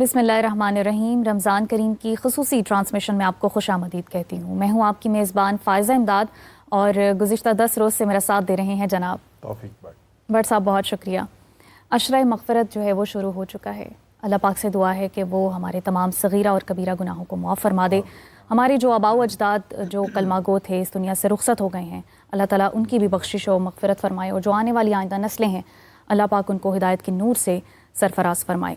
بسم اللہ الرحمن الرحیم۔ رمضان کریم کی خصوصی ٹرانسمیشن میں آپ کو خوش آمدید کہتی ہوں۔ میں ہوں آپ کی میزبان فائزہ امداد اور گزشتہ 10 روز سے میرا ساتھ دے رہے ہیں جناب توفیق بٹ صاحب، بہت شکریہ۔ عشرہ مغفرت جو ہے وہ شروع ہو چکا ہے۔ اللہ پاک سے دعا ہے کہ وہ ہمارے تمام صغیرہ اور کبیرہ گناہوں کو معاف فرما دے۔ ہمارے جو آباء و اجداد جو کلمہ گو تھے اس دنیا سے رخصت ہو گئے ہیں، اللہ تعالیٰ ان کی بھی بخشش و مغفرت فرمائے، اور جو آنے والی آئندہ نسلیں ہیں اللہ پاک ان کو ہدایت کے نور سے سرفراز فرمائے۔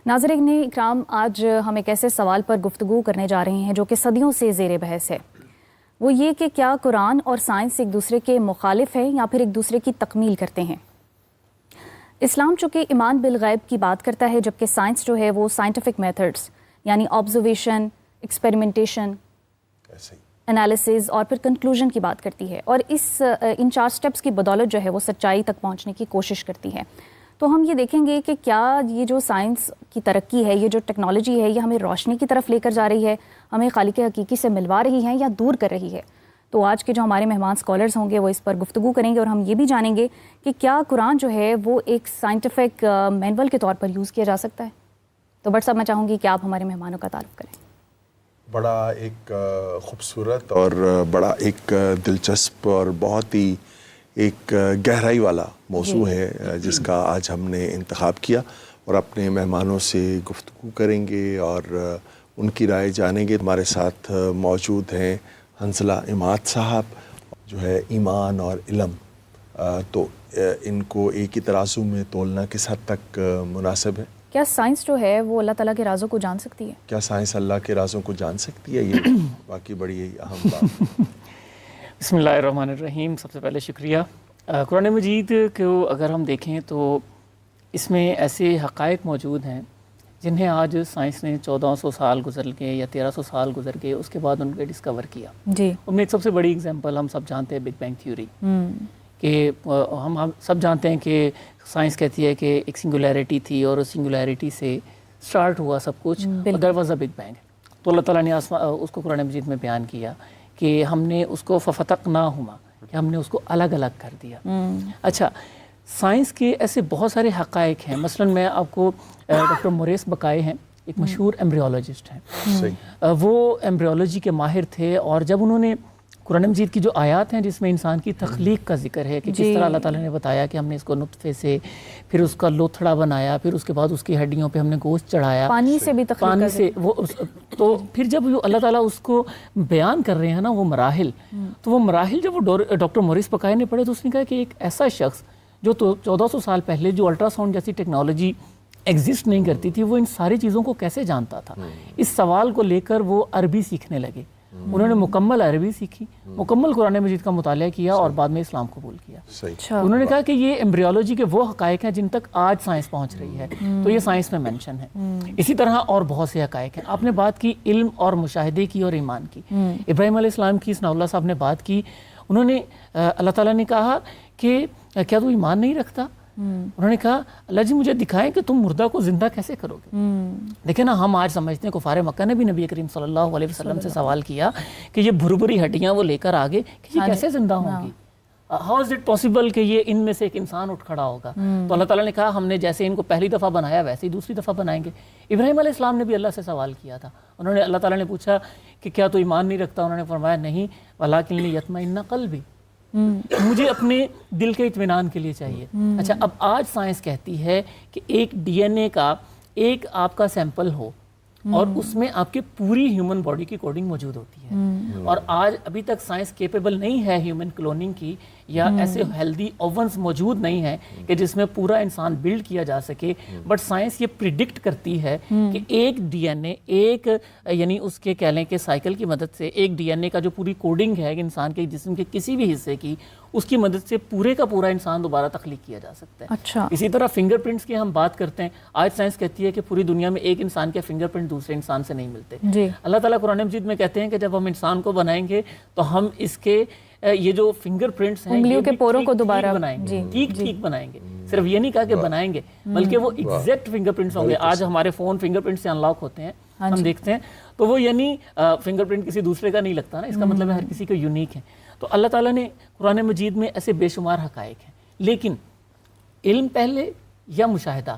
ناظرین اکرام، آج ہم ایک ایسے سوال پر گفتگو کرنے جا رہے ہیں جو کہ صدیوں سے زیر بحث ہے۔ وہ یہ کہ کیا قرآن اور سائنس ایک دوسرے کے مخالف ہیں یا پھر ایک دوسرے کی تکمیل کرتے ہیں؟ اسلام چونکہ ایمان بالغیب کی بات کرتا ہے، جبکہ سائنس جو ہے وہ سائنٹیفک میتھڈز یعنی آبزرویشن، ایکسپیریمنٹیشن، انالیسز اور پھر کنکلوژن کی بات کرتی ہے، اور ان 4 سٹیپس کی بدولت جو ہے وہ سچائی تک پہنچنے کی کوشش کرتی ہے۔ تو ہم یہ دیکھیں گے کہ کیا یہ جو سائنس کی ترقی ہے، یہ جو ٹیکنالوجی ہے، یہ ہمیں روشنی کی طرف لے کر جا رہی ہے، ہمیں خالق حقیقی سے ملوا رہی ہے یا دور کر رہی ہے؟ تو آج کے جو ہمارے مہمان اسکالرز ہوں گے وہ اس پر گفتگو کریں گے، اور ہم یہ بھی جانیں گے کہ کیا قرآن جو ہے وہ ایک سائنٹیفک مینول کے طور پر یوز کیا جا سکتا ہے۔ تو بٹ صاحب، میں چاہوں گی کہ آپ ہمارے مہمانوں کا تعارف کریں۔ بڑا ایک خوبصورت اور بڑا ایک دلچسپ اور بہت ہی ایک گہرائی والا موضوع ہے جس کا آج ہم نے انتخاب کیا، اور اپنے مہمانوں سے گفتگو کریں گے اور ان کی رائے جانیں گے۔ ہمارے ساتھ موجود ہیں حنظلہ عماد صاحب، جو ہے ایمان اور علم، تو ان کو ایک ہی ترازو میں تولنا کس حد تک مناسب ہے؟ کیا سائنس جو ہے وہ اللہ تعالیٰ کے رازوں کو جان سکتی ہے؟ کیا سائنس اللہ کے رازوں کو جان سکتی ہے؟ یہ واقعی بڑی اہم بات۔ بسم اللہ الرحمن الرحیم۔ سب سے پہلے شکریہ۔ قرآن مجید کو اگر ہم دیکھیں تو اس میں ایسے حقائق موجود ہیں جنہیں آج سائنس نے 1400 سال گزر گئے یا 1300 سال گزر گئے، اس کے بعد ان کو ڈسکور کیا۔ جی، ان میں ایک سب سے بڑی اگزامپل ہم سب جانتے ہیں بگ بینگ تھیوری، کہ ہم سب جانتے ہیں کہ سائنس کہتی ہے کہ ایک سنگولیرٹی تھی اور اس سنگولیرٹی سے سٹارٹ ہوا سب کچھ، there was a big bang. تو اللہ تعالیٰ نے اس کو قرآن مجید میں بیان کیا کہ ہم نے اس کو ففتقناہما، کہ ہم نے اس کو الگ الگ کر دیا۔ اچھا، سائنس کے ایسے بہت سارے حقائق ہیں۔ مثلا میں آپ کو ڈاکٹر موریس بقائے ہیں، ایک مشہور ایمبریولوجسٹ ہیں، وہ ایمبریولوجی کے ماہر تھے، اور جب انہوں نے قرآن مجید کی جو آیات ہیں جس میں انسان کی تخلیق کا ذکر ہے کہ کس طرح اللہ تعالیٰ نے بتایا کہ ہم نے اس کو نطفے سے، پھر اس کا لوتھڑا بنایا، پھر اس کے بعد اس کی ہڈیوں پہ ہم نے گوشت چڑھایا، پانی سے بھی تخلیق، پانی سے وہ، تو پھر جب اللہ تعالیٰ اس کو بیان کر رہے ہیں نا وہ مراحل، تو وہ مراحل جب وہ ڈاکٹر موریس بقائے نے پڑھے تو اس نے کہا کہ ایک ایسا شخص جو 1400 سال پہلے جو الٹرا ساؤنڈ جیسی ٹیکنالوجی ایگزسٹ نہیں کرتی تھی، وہ ان ساری چیزوں کو کیسے جانتا تھا؟ اس سوال کو لے کر وہ عربی سیکھنے لگے۔ انہوں نے مکمل عربی سیکھی، مکمل قرآن مجید کا مطالعہ کیا، اور بعد میں اسلام قبول کیا۔ انہوں نے کہا کہ یہ ایمبریولوجی کے وہ حقائق ہیں جن تک آج سائنس پہنچ رہی ہے، تو یہ سائنس میں مینشن ہے۔ اسی طرح اور بہت سے حقائق ہیں۔ آپ نے بات کی علم اور مشاہدے کی اور ایمان کی۔ ابراہیم علیہ السلام کی ثناء اللہ صاحب نے بات کی، انہوں نے اللہ تعالیٰ نے کہا کہ کیا تو ایمان نہیں رکھتا؟ انہوں نے کہا اللہ جی مجھے دکھائیں کہ تم مردہ کو زندہ کیسے کرو گے۔ دیکھیں نا، ہم آج سمجھتے ہیں کفار مکہ نے بھی نبی کریم صلی اللہ علیہ وسلم سے سوال کیا کہ یہ بھری ہڈیاں وہ لے کر آگے کہ یہ کیسے زندہ ہوں گی، ہاؤ از اٹ پاسبل کہ یہ ان میں سے ایک انسان اٹھ کھڑا ہوگا؟ تو اللہ تعالیٰ نے کہا ہم نے جیسے ان کو پہلی دفعہ بنایا ویسے ہی دوسری دفعہ بنائیں گے۔ ابراہیم علیہ السلام نے بھی اللہ سے سوال کیا تھا، انہوں نے اللہ تعالیٰ نے پوچھا کہ کیا تو ایمان نہیں رکھتا؟ انہوں نے فرمایا نہیں، وَلَٰكِن لِيَطْمَئِنَّ قَلْبِي، مجھے اپنے دل کے اطمینان کے لیے چاہیے۔ اچھا، اب آج سائنس کہتی ہے کہ ایک ڈی این اے کا ایک آپ کا سیمپل ہو اور اس میں آپ کے پوری ہیومن باڈی کی کوڈنگ موجود ہوتی ہے، اور آج ابھی تک سائنس کیپیبل نہیں ہے ہیومن کلوننگ کی، یا ایسے ہیلدی اوونز موجود نہیں ہیں کہ جس میں پورا انسان بلڈ کیا جا سکے، بٹ سائنس یہ پریڈکٹ کرتی ہے کہ ایک ڈی این اے، ایک یعنی اس کے کہہ لیں کہ سائیکل کی مدد سے ایک ڈی این اے کا جو پوری کوڈنگ ہے انسان کے جسم کے کسی بھی حصے کی، اس کی مدد سے پورے کا پورا انسان دوبارہ تخلیق کیا جا سکتا ہے۔ اچھا، اسی طرح فنگر پرنٹس کی ہم بات کرتے ہیں، آج سائنس کہتی ہے کہ پوری دنیا میں ایک انسان کے فنگر پرنٹ دوسرے انسان سے نہیں ملتے۔ جی، اللہ تعالیٰ قرآن مجید میں کہتے ہیں کہ جب ہم انسان کو بنائیں گے تو ہم اس کے یہ جو فنگر پرنٹس ہیں انگلیوں کے پوروں کو دوبارہ بنائیں گے، ٹھیک بنائیں گے۔ صرف یہ نہیں کہا کہ بنائیں گے، بلکہ وہ ایگزیکٹ فنگر پرنٹس ہوں گے۔ آج ہمارے فون فنگر پرنٹ سے انلاک ہوتے ہیں، ہم دیکھتے ہیں، تو وہ یعنی فنگر پرنٹ کسی دوسرے کا نہیں لگتا نا، اس کا مطلب ہے ہر کسی کا یونیک ہے۔ تو اللہ تعالیٰ نے قرآن مجید میں ایسے بے شمار حقائق ہیں، لیکن علم پہلے یا مشاہدہ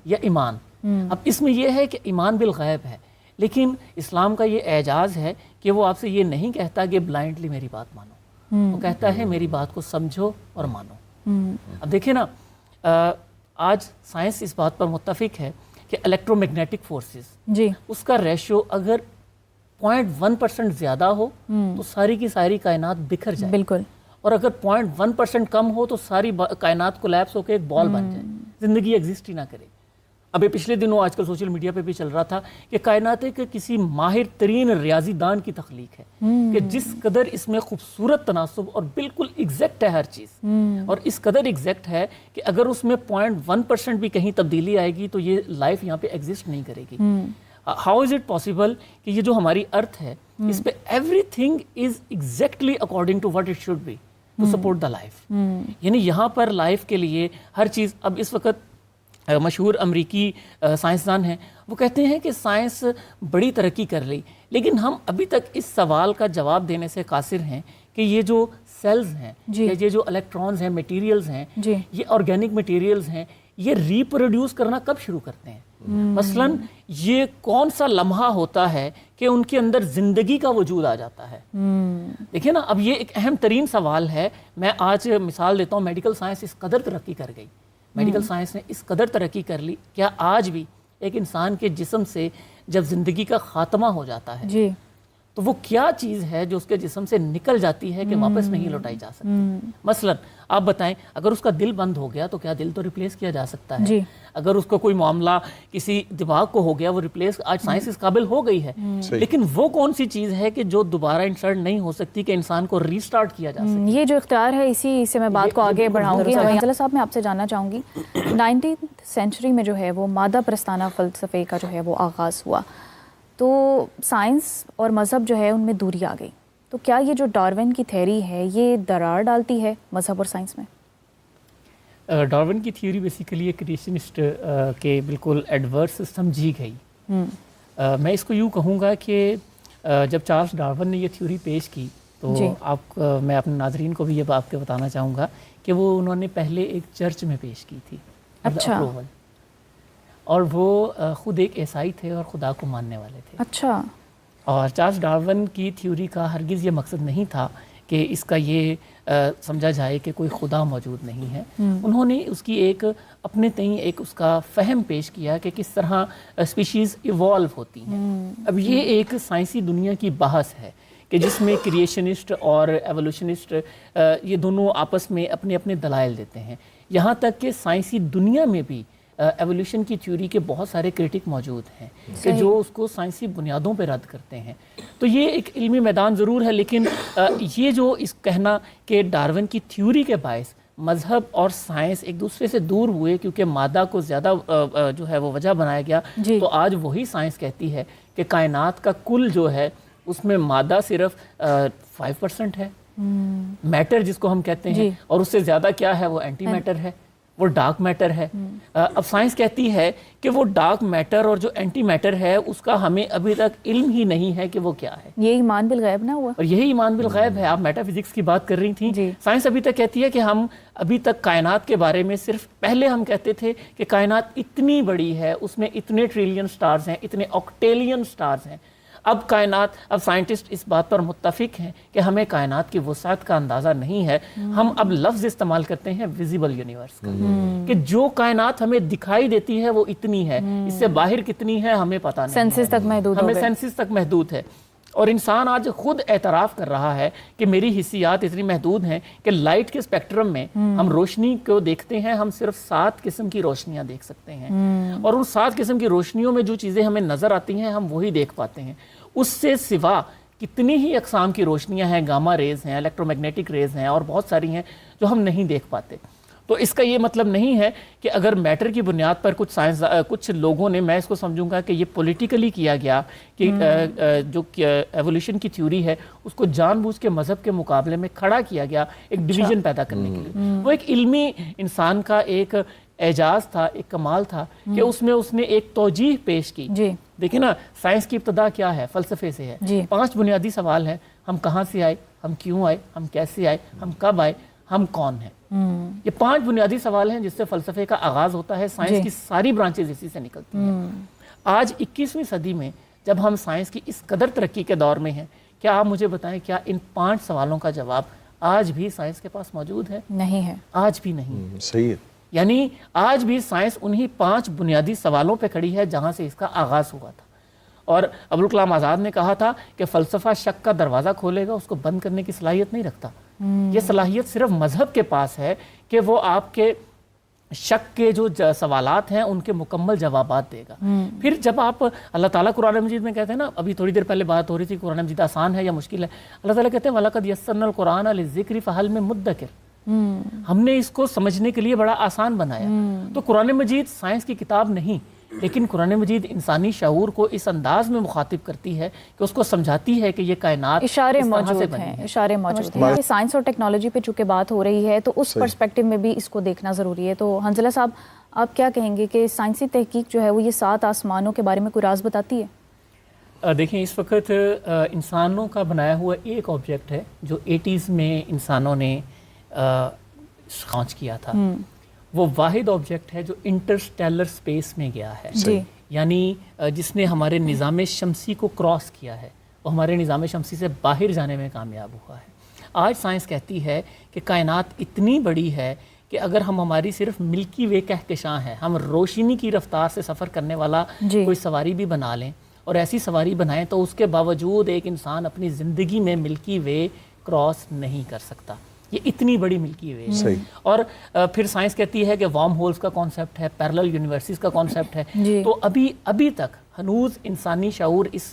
یا ایمان، اب اس میں یہ ہے کہ ایمان بالغیب ہے، لیکن اسلام کا یہ اعجاز ہے کہ وہ آپ سے یہ نہیں کہتا کہ بلائنڈلی میری بات مانو، وہ کہتا ہے میری بات کو سمجھو اور مانو۔ اب دیکھیں نا، آج سائنس اس بات پر متفق ہے کہ الیکٹرو میگنیٹک فورسز، جی، اس کا ریشو اگر 0.1% زیادہ ہو تو ساری کی ساری کائنات بکھر جائے، بالکل، اور اگر 0.1% کم ہو تو ساری کائنات کولیپس ہو کے ایک بال بن جائے، زندگی ایگزسٹ ہی نہ کرے۔ اب یہ پچھلے دنوں آج کل سوشل میڈیا پہ بھی چل رہا تھا کہ کائنات ایک کسی ماہر ترین ریاضی دان کی تخلیق ہے، کہ جس قدر اس میں خوبصورت تناسب اور بالکل ایگزیکٹ ہے ہر چیز، اور اس قدر ایگزیکٹ ہے کہ اگر اس میں 0.1% بھی کہیں تبدیلی آئے گی تو یہ لائف یہاں پہ ایگزسٹ نہیں کرے گی۔ ہاؤ از اٹ پاسبل کہ یہ جو ہماری ارتھ ہے اس پہ everything is exactly according to what it should be to support the life, یعنی یہاں پر لائف کے لیے ہر چیز۔ اب اس وقت مشہور امریکی سائنسدان ہیں، وہ کہتے ہیں کہ سائنس بڑی ترقی کر لی، لیکن ہم ابھی تک اس سوال کا جواب دینے سے قاصر ہیں کہ یہ جو سیلز ہیں، یا یہ جو الیکٹرانز ہیں، میٹیریلز ہیں، یہ آرگینک میٹیریلز ہیں، یہ ریپروڈیوس کرنا کب شروع کرتے ہیں؟ مثلاً یہ کون سا لمحہ ہوتا ہے کہ ان کے اندر زندگی کا وجود آ جاتا ہے؟ دیکھیں نا، اب یہ ایک اہم ترین سوال ہے۔ میں آج مثال دیتا ہوں، میڈیکل سائنس اس قدر ترقی کر گئی، میڈیکل سائنس نے اس قدر ترقی کر لی، کیا آج بھی ایک انسان کے جسم سے جب زندگی کا خاتمہ ہو جاتا ہے تو وہ کیا چیز ہے جو اس کے جسم سے نکل جاتی ہے کہ واپس نہیں لوٹائی جا سکتی؟ مثلا آپ بتائیں، اگر اس کا دل بند ہو گیا تو کیا دل تو ریپلیس کیا جا سکتا ہے؟ اگر اس کو کوئی معاملہ کسی دماغ کو ہو گیا وہ ریپلیس، آج سائنس اس قابل ہو گئی ہے، لیکن وہ کون سی چیز ہے کہ جو دوبارہ انسرٹ نہیں ہو سکتی کہ انسان کو ریسٹارٹ کیا جا سکے؟ یہ جو اختیار ہے، اسی سے میں بات کو آگے بڑھاؤں گی۔ ضلع صاحب، میں آپ سے جاننا چاہوں گی، 19th سینچری میں جو ہے وہ مادہ پرستانہ فلسفے کا جو ہے وہ آغاز ہوا، تو سائنس اور مذہب جو ہے ان میں دوری آ گئی، تو کیا یہ جو ڈارون کی تھیوری ہے یہ درار ڈالتی ہے مذہب اور سائنس میں؟ ڈارون کی تھیوری بیسیکلی کریشنسٹ کے بالکل ایڈورس سمجھی گئی۔ میں اس کو یوں کہوں گا کہ جب چارلس ڈارون نے یہ تھیوری پیش کی تو میں اپنے ناظرین کو بھی یہ بات کے بتانا چاہوں گا کہ وہ انہوں نے پہلے ایک چرچ میں پیش کی تھی، اچھا، اور وہ خود ایک عیسائی تھے اور خدا کو ماننے والے تھے۔ اچھا، اور چارلس ڈارون کی تھیوری کا ہرگز یہ مقصد نہیں تھا کہ اس کا یہ سمجھا جائے کہ کوئی خدا موجود نہیں ہے۔ انہوں نے اس کی ایک اپنے تئیں ایک اس کا فہم پیش کیا کہ کس طرح اسپیشیز ایوالو ہوتی ہیں۔ اب یہ ایک سائنسی دنیا کی بحث ہے کہ جس میں کریشنسٹ اور ایوولوشنسٹ یہ دونوں آپس میں اپنے اپنے دلائل دیتے ہیں، یہاں تک کہ سائنسی دنیا میں بھی ایوولوشن کی تھیوری کے بہت سارے کرٹک موجود ہیں کہ جو اس کو سائنسی بنیادوں پہ رد کرتے ہیں۔ تو یہ ایک علمی میدان ضرور ہے، لیکن یہ جو اس کہنا کہ ڈارون کی تھیوری کے باعث مذہب اور سائنس ایک دوسرے سے دور ہوئے کیونکہ مادہ کو زیادہ جو ہے وہ وجہ بنایا گیا، تو آج وہی سائنس کہتی ہے کہ کائنات کا کل جو ہے اس میں مادہ صرف 5% ہے، میٹر جس کو ہم کہتے ہیں، اور اس سے زیادہ کیا ہے وہ اینٹی میٹر ہے، وہ ڈارک میٹر ہے۔ اب سائنس کہتی ہے کہ وہ ڈارک میٹر اور جو اینٹی میٹر ہے اس کا ہمیں ابھی تک علم ہی نہیں ہے کہ وہ کیا ہے۔ یہ ایمان بالغیب نہ ہوا، اور یہی ایمان بالغیب ہے۔ آپ میٹا فزکس کی بات کر رہی تھیں، سائنس ابھی تک کہتی ہے کہ ہم ابھی تک کائنات کے بارے میں صرف پہلے ہم کہتے تھے کہ کائنات اتنی بڑی ہے، اس میں اتنے ٹریلین سٹارز ہیں، اتنے آکٹیلین سٹارز ہیں۔ اب سائنٹسٹ اس بات پر متفق ہیں کہ ہمیں کائنات کی وسعت کا اندازہ نہیں ہے۔ ہم اب لفظ استعمال کرتے ہیں ویزیبل یونیورس کا، کہ جو کائنات ہمیں دکھائی دیتی ہے وہ اتنی ہے، اس سے باہر کتنی ہے ہمیں پتہ نہیں، سینسز تک محدود، ہمیں سینسز تک محدود ہے۔ اور انسان آج خود اعتراف کر رہا ہے کہ میری حسیات اتنی محدود ہیں کہ لائٹ کے اسپیکٹرم میں ہم روشنی کو دیکھتے ہیں، ہم صرف 7 قسم کی روشنیاں دیکھ سکتے ہیں، اور ان 7 قسم کی روشنیوں میں جو چیزیں ہمیں نظر آتی ہیں ہم وہی دیکھ پاتے ہیں۔ اس سے سوا کتنی ہی اقسام کی روشنیاں ہیں، گاما ریز ہیں، الیکٹرو میگنیٹک ریز ہیں، اور بہت ساری ہیں جو ہم نہیں دیکھ پاتے۔ تو اس کا یہ مطلب نہیں ہے کہ اگر میٹر کی بنیاد پر کچھ لوگوں نے، میں اس کو سمجھوں گا کہ یہ پولیٹیکلی کیا گیا کہ جو ایوولوشن کی تھیوری ہے اس کو جان بوجھ کے مذہب کے مقابلے میں کھڑا کیا گیا ایک ڈویژن پیدا کرنے کے لیے۔ وہ ایک علمی انسان کا ایک اعجاز تھا، ایک کمال تھا کہ اس نے ایک توجیہ پیش کی۔ دیکھیں نا، سائنس کی ابتدا کیا ہے؟ فلسفے سے ہے۔ 5 بنیادی سوال ہیں: ہم کہاں سے آئے، ہم کیوں آئے، ہم کیسے آئے، ہم کب آئے، ہم کون ہیں۔ یہ 5 بنیادی سوال ہیں جس سے فلسفے کا آغاز ہوتا ہے. سائنس کی ساری برانچز اسی سے نکلتی ہیں. آج 21ویں صدی میں جب ہم سائنس کی اس قدر ترقی کے دور میں ہیں, کیا آپ مجھے بتائیں کیا ان 5 سوالوں کا جواب آج بھی سائنس کے پاس موجود ہے؟ نہیں ہے, آج بھی نہیں. صحیح ہے. یعنی آج بھی سائنس انہی 5 بنیادی سوالوں پہ کھڑی ہے جہاں سے اس کا آغاز ہوا تھا. اور ابوالکلام آزاد نے کہا تھا کہ فلسفہ شک کا دروازہ کھولے گا, اس کو بند کرنے کی صلاحیت نہیں رکھتا. یہ صلاحیت صرف مذہب کے پاس ہے کہ وہ آپ کے شک کے جو سوالات ہیں ان کے مکمل جوابات دے گا. پھر جب آپ اللہ تعالیٰ قرآن مجید میں کہتے ہیں نا, ابھی تھوڑی دیر پہلے بات ہو رہی تھی قرآن مجید آسان ہے یا مشکل ہے, اللہ تعالیٰ کہتے ہیں وَلَقَدْ يَسَّرْنَا الْقُرْآنَ لِلذِّكْرِ فَهَلْ مِن مُدَّكِرٍ. ہم نے اس کو سمجھنے کے لیے بڑا آسان بنایا. تو قرآن مجید سائنس کی کتاب نہیں, لیکن قرآن مجید انسانی شعور کو اس انداز میں مخاطب کرتی ہے کہ اس کو سمجھاتی ہے کہ یہ کائنات اشارے اس طرح سے موجود بنی ہیں, ہے. اشارے موجود ہیں. سائنس اور ٹیکنالوجی پہ چونکہ بات ہو رہی ہے تو اس پرسپیکٹو میں بھی اس کو دیکھنا ضروری ہے. تو حنظلہ صاحب آپ کیا کہیں گے کہ سائنسی تحقیق جو ہے وہ یہ 7 آسمانوں کے بارے میں کوئی راز بتاتی ہے؟ دیکھیں اس وقت انسانوں کا بنایا ہوا ایک آبجیکٹ ہے جو 80s میں انسانوں نے لانچ کیا تھا. وہ واحد آبجیکٹ ہے جو انٹرسٹیلر سپیس میں گیا ہے. جی, یعنی جس نے ہمارے نظام شمسی کو کراس کیا ہے, وہ ہمارے نظام شمسی سے باہر جانے میں کامیاب ہوا ہے. آج سائنس کہتی ہے کہ کائنات اتنی بڑی ہے کہ اگر ہم ہماری صرف ملکی وے کہکشاں ہیں, ہم روشنی کی رفتار سے سفر کرنے والا کوئی سواری بھی بنا لیں اور ایسی سواری بنائیں تو اس کے باوجود ایک انسان اپنی زندگی میں ملکی وے کراس نہیں کر سکتا. یہ اتنی بڑی ملکی وے ہے. اور پھر سائنس کہتی ہے کہ وارم ہولز کا کانسیپٹ ہے, پیرلل یونیورسز کا کانسیپٹ ہے. تو ابھی تک ہنوز انسانی شعور اس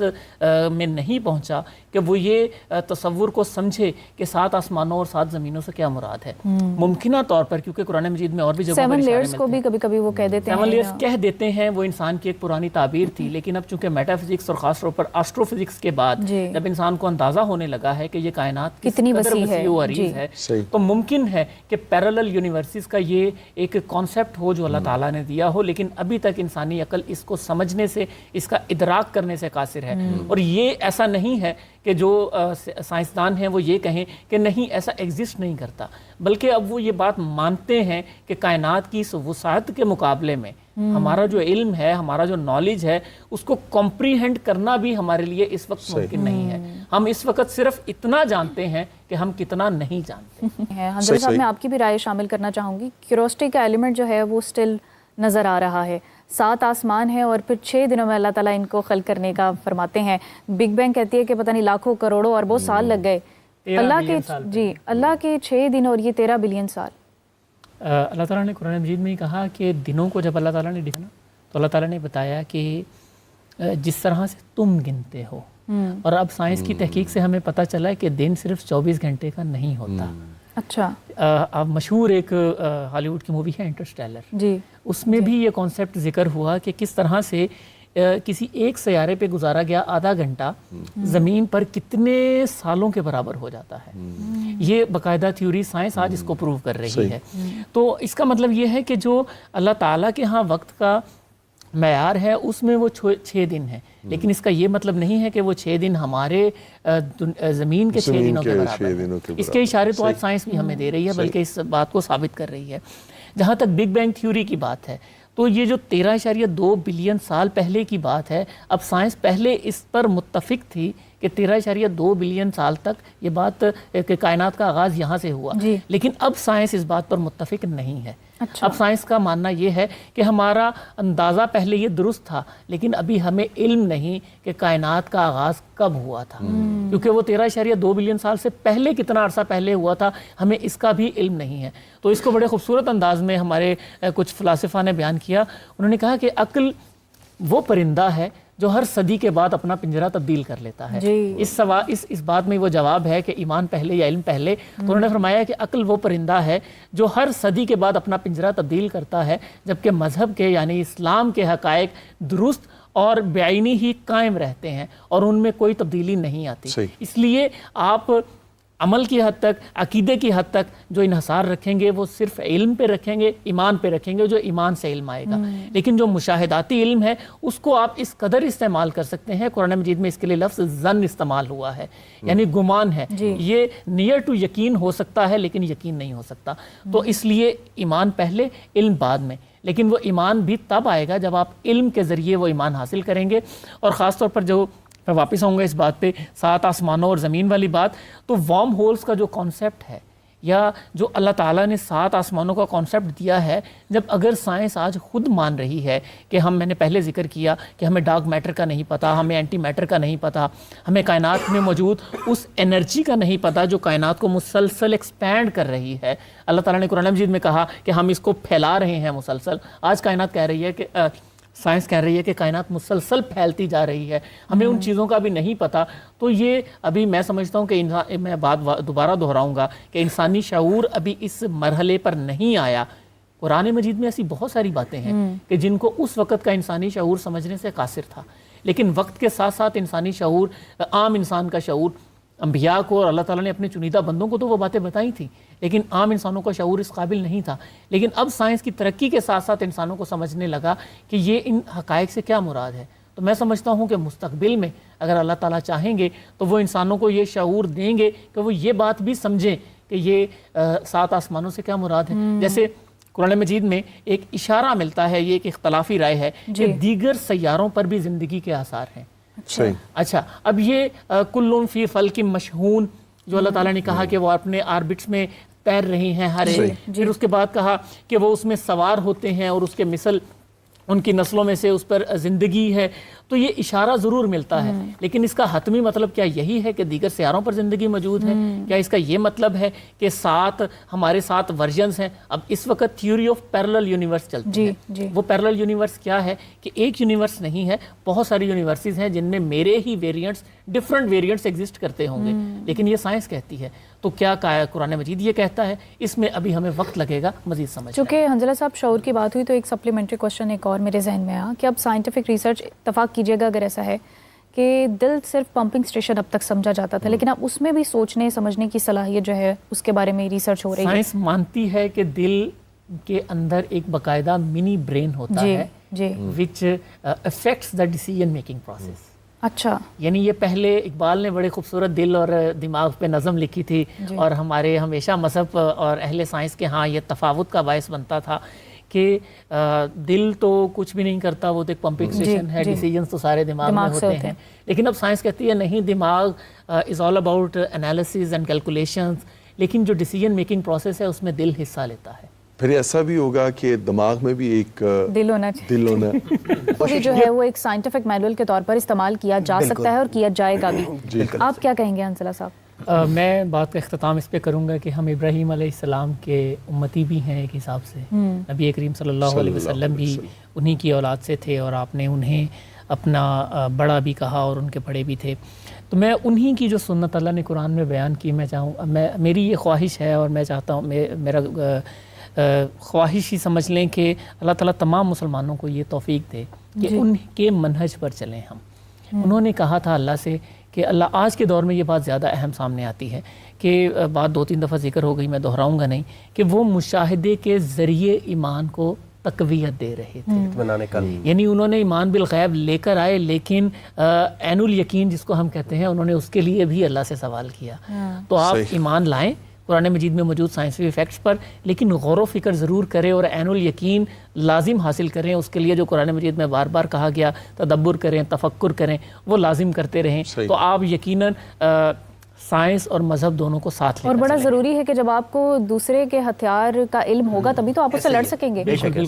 میں نہیں پہنچا کہ وہ یہ تصور کو سمجھے کہ 7 آسمانوں اور 7 زمینوں سے کیا مراد ہے. ممکنہ طور پر کیونکہ قرآن مجید میں اور بھی جگہوں پر 7 لیئرز کو بھی کبھی کبھی وہ کہہ دیتے ہیں. 7 لیئرز کہہ دیتے ہیں, وہ انسان کی ایک پرانی تعبیر تھی. لیکن اب چونکہ میٹا فزکس اور خاص طور پر آسٹرو فزکس کے بعد جب انسان کو اندازہ ہونے لگا ہے کہ یہ کائنات کتنی وسیع و عریض ہے, تو ممکن ہے کہ پیرلل یونیورسز کا یہ ایک کانسیپٹ ہو جو اللہ تعالیٰ نے دیا ہو. لیکن ابھی تک انسانی عقل اس کو سمجھنے سے, اس کا ادراک کرنے سے قاصر ہے. اور یہ ایسا نہیں ہے کہ جو سائنسدان ہیں وہ یہ کہیں کہ نہیں ایسا ایگزسٹ نہیں کرتا, بلکہ اب وہ یہ بات مانتے ہیں کہ کائنات کی اس وسعت کے مقابلے میں ہمارا جو علم ہے, ہمارا جو نالج ہے, اس کو کمپریہینڈ کرنا بھی ہمارے لیے اس وقت ممکن نہیں ہے. ہم اس وقت صرف اتنا جانتے ہیں کہ ہم کتنا نہیں جانتے. حنظلہ صاحب میں آپ کی بھی رائے شامل کرنا چاہوں گی. کیوریوسٹی کا ایلیمنٹ جو ہے وہ سٹل نظر آ رہا ہے. 7 آسمان ہیں اور پھر 6 دنوں میں اللہ تعالیٰ ان کو خلق کرنے کا فرماتے ہیں. بگ بینگ کہتی ہے کہ پتہ نہیں لاکھوں کروڑوں اربوں سال لگ گئے. اللہ کے 6 دن اور یہ 13 بلین سال. اللہ تعالیٰ نے قرآن مجید میں ہی کہا کہ دنوں کو جب اللہ تعالیٰ نے لکھا تو اللہ تعالیٰ نے بتایا کہ جس طرح سے تم گنتے ہو. اور اب سائنس کی تحقیق سے ہمیں پتہ چلا ہے کہ دن صرف 24 گھنٹے کا نہیں ہوتا. اچھا, اب مشہور ایک ہالی ووڈ کی مووی ہے انٹرسٹیلر, جی, اس میں بھی یہ کانسیپٹ ذکر ہوا کہ کس طرح سے کسی ایک سیارے پہ گزارا گیا آدھا گھنٹہ زمین پر کتنے سالوں کے برابر ہو جاتا ہے. یہ باقاعدہ تھیوری سائنس آج اس کو پروو کر رہی ہے. تو اس کا مطلب یہ ہے کہ جو اللہ تعالیٰ کے ہاں وقت کا معیار ہے اس میں وہ 6 دن ہے, لیکن اس کا یہ مطلب نہیں ہے کہ وہ 6 دن ہمارے زمین کے 6 دنوں کے برابر ہے. اس کے اشارے تو آج سائنس بھی ہمیں دے رہی ہے, بلکہ اس بات کو ثابت کر رہی ہے. جہاں تک بگ بینگ تھیوری کی بات ہے تو یہ جو 13.2 بلین سال پہلے کی بات ہے, اب سائنس پہلے اس پر متفق تھی کہ 13.2 بلین سال تک یہ بات کہ کائنات کا آغاز یہاں سے ہوا, لیکن اب سائنس اس بات پر متفق نہیں ہے. اب سائنس کا ماننا یہ ہے کہ ہمارا اندازہ پہلے یہ درست تھا, لیکن ابھی ہمیں علم نہیں کہ کائنات کا آغاز کب ہوا تھا, کیونکہ وہ 13.2 بلین سال سے پہلے کتنا عرصہ پہلے ہوا تھا ہمیں اس کا بھی علم نہیں ہے. تو اس کو بڑے خوبصورت انداز میں ہمارے کچھ فلاسفہ نے بیان کیا. انہوں نے کہا کہ عقل وہ پرندہ ہے جو ہر صدی کے بعد اپنا پنجرہ تبدیل کر لیتا ہے. اس بات میں وہ جواب ہے کہ ایمان پہلے یا علم پہلے. تو انہوں نے فرمایا کہ عقل وہ پرندہ ہے جو ہر صدی کے بعد اپنا پنجرہ تبدیل کرتا ہے, جبکہ مذہب کے یعنی اسلام کے حقائق درست اور بعینی ہی قائم رہتے ہیں اور ان میں کوئی تبدیلی نہیں آتی. اس لیے آپ عمل کی حد تک، عقیدے کی حد تک جو انحصار رکھیں گے وہ صرف علم پہ رکھیں گے، ایمان پہ رکھیں گے، جو ایمان سے علم آئے گا. لیکن جو مشاہداتی علم ہے اس کو آپ اس قدر استعمال کر سکتے ہیں. قرآن مجید میں اس کے لیے لفظ ظن استعمال ہوا ہے، یعنی گمان ہے. یہ نیئر ٹو یقین ہو سکتا ہے لیکن یقین نہیں ہو سکتا. تو اس لیے ایمان پہلے، علم بعد میں. لیکن وہ ایمان بھی تب آئے گا جب آپ علم کے ذریعے وہ ایمان حاصل کریں گے. اور خاص طور پر جو میں واپس آؤں گا اس بات پہ، 7 آسمانوں اور زمین والی بات، تو وارم ہولز کا جو کانسیپٹ ہے، یا جو اللہ تعالیٰ نے 7 آسمانوں کا کانسیپٹ دیا ہے، جب اگر سائنس آج خود مان رہی ہے کہ میں نے پہلے ذکر کیا کہ ہمیں ڈارک میٹر کا نہیں پتہ، ہمیں اینٹی میٹر کا نہیں پتہ، ہمیں کائنات میں موجود اس انرجی کا نہیں پتہ جو کائنات کو مسلسل ایکسپینڈ کر رہی ہے. اللہ تعالیٰ نے قرآن مجید میں کہا کہ ہم اس کو پھیلا رہے ہیں مسلسل. آج کائنات کہہ رہی ہے کہ سائنس کہہ رہی ہے کہ کائنات مسلسل پھیلتی جا رہی ہے، ہمیں ان چیزوں کا بھی نہیں پتہ. تو یہ ابھی میں سمجھتا ہوں کہ میں بات دوبارہ دہراؤں گا کہ انسانی شعور ابھی اس مرحلے پر نہیں آیا. قرآن مجید میں ایسی بہت ساری باتیں ہیں کہ جن کو اس وقت کا انسانی شعور سمجھنے سے قاصر تھا، لیکن وقت کے ساتھ ساتھ انسانی شعور، عام انسان کا شعور، انبیاء کو اور اللہ تعالیٰ نے اپنے چنیدہ بندوں کو تو وہ باتیں بتائی تھیں، لیکن عام انسانوں کا شعور اس قابل نہیں تھا. لیکن اب سائنس کی ترقی کے ساتھ ساتھ انسانوں کو سمجھنے لگا کہ یہ ان حقائق سے کیا مراد ہے. تو میں سمجھتا ہوں کہ مستقبل میں اگر اللہ تعالیٰ چاہیں گے تو وہ انسانوں کو یہ شعور دیں گے کہ وہ یہ بات بھی سمجھیں کہ یہ 7 آسمانوں سے کیا مراد ہے. جیسے قرآن مجید میں ایک اشارہ ملتا ہے، یہ ایک اختلافی رائے ہے کہ دیگر سیاروں پر بھی زندگی کے آثار ہیں. اچھا، اب یہ کلٌ فی فلک مشحون جو اللہ تعالیٰ نے کہا کہ وہ اپنے آربٹس میں تیر رہی ہیں ہر ایک، پھر اس کے بعد کہا کہ وہ اس میں سوار ہوتے ہیں اور اس کے مثل ان کی نسلوں میں سے اس پر زندگی ہے. تو یہ اشارہ ضرور ملتا ہے، لیکن اس کا حتمی مطلب کیا یہی ہے کہ دیگر سیاروں پر زندگی موجود ہے؟ کیا اس کا یہ مطلب ہے کہ ہمارے 7 ورژنز ہیں؟ اب اس وقت تھیوری آف پیرلل یونیورس چلتی ہے. وہ پیرلل یونیورس کیا ہے کہ ایک یونیورس نہیں ہے، بہت ساری یونیورسز ہیں جن میں میرے ہی ویریئنٹس، ڈفرنٹ ویریئنٹس ایگزسٹ کرتے ہوں گے. لیکن یہ سائنس کہتی ہے. تو کیا قرآن مجید یہ کہتا ہے؟ اس میں ابھی ہمیں وقت لگے گا مزید سمجھ. چونکہ حنظلہ صاحب شعور کی بات ہوئی تو ایک سپلیمنٹری کوشچن ایک اور میرے ذہن میں آیا کہ اب سائنٹیفک ریسرچ، اتفاق کیجیے گا اگر ایسا ہے کہ دل صرف پمپنگ اسٹیشن اب تک سمجھا جاتا تھا، لیکن اب اس میں بھی سوچنے سمجھنے کی صلاحیت جو ہے اس کے بارے میں ریسرچ ہو رہی ہے. سائنس مانتی ہے کہ دل کے اندر ایک باقاعدہ منی برین ہوتا ہے which affects the decision making process. اچھا، یعنی یہ پہلے اقبال نے بڑے خوبصورت دل اور دماغ پہ نظم لکھی تھی، اور ہمارے ہمیشہ مذہب اور اہل سائنس کے ہاں یہ تفاوت کا باعث بنتا تھا کہ دل تو کچھ بھی نہیں کرتا، وہ تو ایک پمپنگ اسٹیشن ہے، ڈیسیجنز تو سارے دماغ میں ہوتے ہیں. لیکن اب سائنس کہتی ہے نہیں، دماغ is all about analysis and calculations, لیکن جو ڈیسیجن میکنگ پروسیس ہے اس میں دل حصہ لیتا ہے. پھر ایسا بھی ہوگا کہ دماغ میں بھی ایک دل ہونا چاہیے جو ہے وہ ایک سائنٹیفک مینول کے طور پر استعمال کیا جا سکتا ہے اور کیا جائے گا بھی. آپ کیا کہیں گے حنظلہ صاحب؟ میں بات کا اختتام اس پہ کروں گا کہ ہم ابراہیم علیہ السلام کے امتی بھی ہیں ایک حساب سے. نبی کریم صلی اللہ علیہ وسلم بھی انہی کی اولاد سے تھے، اور آپ نے انہیں اپنا بڑا بھی کہا اور ان کے بڑے بھی تھے. تو میں انہی کی جو سنت اللہ نے قرآن میں بیان کی، میں چاہوں، میری یہ خواہش ہے اور میں چاہتا ہوں، میرا خواہش ہی سمجھ لیں کہ اللہ تعالیٰ تمام مسلمانوں کو یہ توفیق دے کہ ان کے منہج پر چلیں ہم. انہوں نے کہا تھا اللہ سے کہ اللہ، آج کے دور میں یہ بات زیادہ اہم سامنے آتی ہے کہ بات 2-3 دفعہ ذکر ہو گئی، میں دہراؤں گا نہیں، کہ وہ مشاہدے کے ذریعے ایمان کو تقویت دے رہے تھے. یعنی انہوں نے ایمان بالغیب لے کر آئے، لیکن عین الیقین جس کو ہم کہتے ہیں، انہوں نے اس کے لیے بھی اللہ سے سوال کیا. تو آپ ایمان لائیں قرآن مجید میں موجود سائنسفک فیکٹس پر، لیکن غور و فکر ضرور کریں اور عین الیقین لازم حاصل کریں. اس کے لیے جو قرآن مجید میں بار بار کہا گیا، تدبر کریں، تفکر کریں، وہ لازم کرتے رہیں. تو آپ یقیناً سائنس اور مذہب دونوں کو ساتھ لے. اور بڑا ضروری ہے کہ جب آپ کو دوسرے کے ہتھیار کا علم ہوگا تبھی تو آپ اس سے لڑ سکیں گے. بالکل.